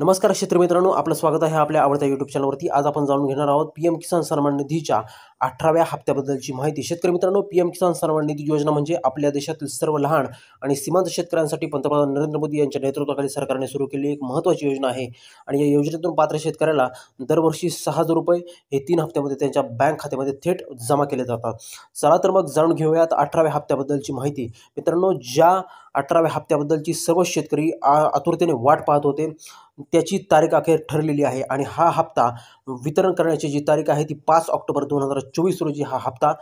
नमस्कार शेतकरी मित्रांनो, आपलं स्वागत आहे आपल्या आवडत्या यूट्यूब चॅनलवरती। आज आपण जाणून घेणार आहोत पीएम किसान सन्मान निधीच्या 18व्या हप्त्याबद्दलची माहिती। शेतकरी मित्रांनो, पीएम किसान सन्मान निधी योजना म्हणजे आपल्या देशातील सर्व लहान आणि सीमांत शेतकऱ्यांसाठी पंतप्रधान नरेंद्र मोदी यांच्या नेतृत्वाखाली सरकारने सुरू केलेली एक महत्त्वाची योजना आहे। आणि या योजनेतून पात्र शेतकऱ्याला दरवर्षी 6,000 रुपये हे 3 हप्त्यामध्ये त्यांच्या बँक खात्यामध्ये थेट जमा केले जातात। चला तर मग जाणून घेऊयात 18व्या हप्त्याबद्दलची माहिती। मित्रांनो, ज्या 18व्या हप्त्याबद्दलची सर्व शेतकरी आतुरतेने वाट पाहत होते, त्याची तारीख अखेर ठरलेली आहे आणि हा हप्ता वितरण करण्याची जी तारीख आहे ती 5 ऑक्टोबर 2024 रोजी हा हप्ता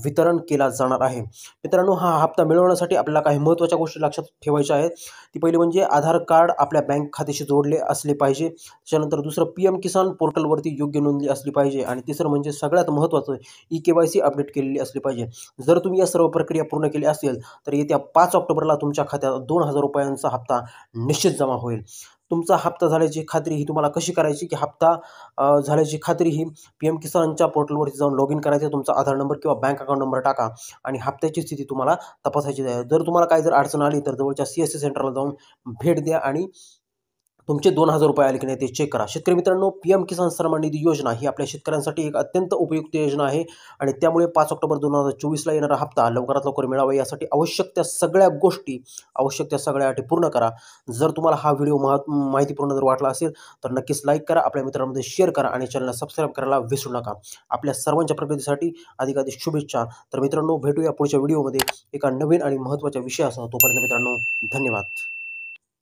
वितरण केला जाणार आहे। मित्रांनो, हा हप्ता मिळवण्यासाठी आपल्याला काही महत्त्वाच्या गोष्टी लक्षात ठेवायच्या आहेत। ती पहिली म्हणजे आधार कार्ड आपल्या बँक खात्याशी जोडले असले पाहिजे। त्याच्यानंतर दुसरं, पीएम किसान पोर्टलवरती योग्य नोंदणी असली पाहिजे आणि तिसरं म्हणजे सगळ्यात महत्त्वाचं, ई-केवायसी अपडेट केलेली असली पाहिजे। जर तुम्ही या सर्व प्रक्रिया पूर्ण केली असेल तर येत्या 5 ऑक्टोबरला तुमच्या खात्यात 2,000 रुपयांचा हप्ता निश्चित जमा होईल। तुमचा हप्ता झाल्याची खात्री ही तुम्हाला कशी करायची, की हप्ता झाल्याची खात्री ही पीएम किसानच्या पोर्टलवरती जाऊन लॉग इन करायचं, तुमचा आधार नंबर किंवा बँक अकाउंट नंबर टाका आणि हप्त्याची स्थिती तुम्हाला तपासायची आहे। जर तुम्हाला काही अडचण आली तर जवळच्या सीएससी सेंटरला जाऊन भेट द्या आणि तुमचे 2,000 रुपये आले की नाही ते चेक करा। शेतकरी मित्रांनो, पीएम किसान सन्मान निधी योजना ही आपल्या शेतकऱ्यांसाठी एक अत्यंत उपयुक्त योजना आहे आणि त्यामुळे 5 ऑक्टोबर 2024ला येणारा हप्ता लवकरात लवकर मिळावा यासाठी आवश्यक त्या सगळ्या गोष्टी, आवश्यक त्या सगळ्या अटी पूर्ण करा। जर तुम्हाला हा व्हिडिओ माहितीपूर्ण जर वाटला असेल तर नक्कीच लाईक करा, आपल्या मित्रांमध्ये शेअर करा आणि चॅनलला सबस्क्राईब करायला विसरू नका। आपल्या सर्वांच्या प्रगतीसाठी अधिकाधिक शुभेच्छा। तर मित्रांनो, भेटूया पुढच्या व्हिडिओमध्ये एका नवीन आणि महत्त्वाच्या विषयासह। तोपर्यंत मित्रांनो, धन्यवाद।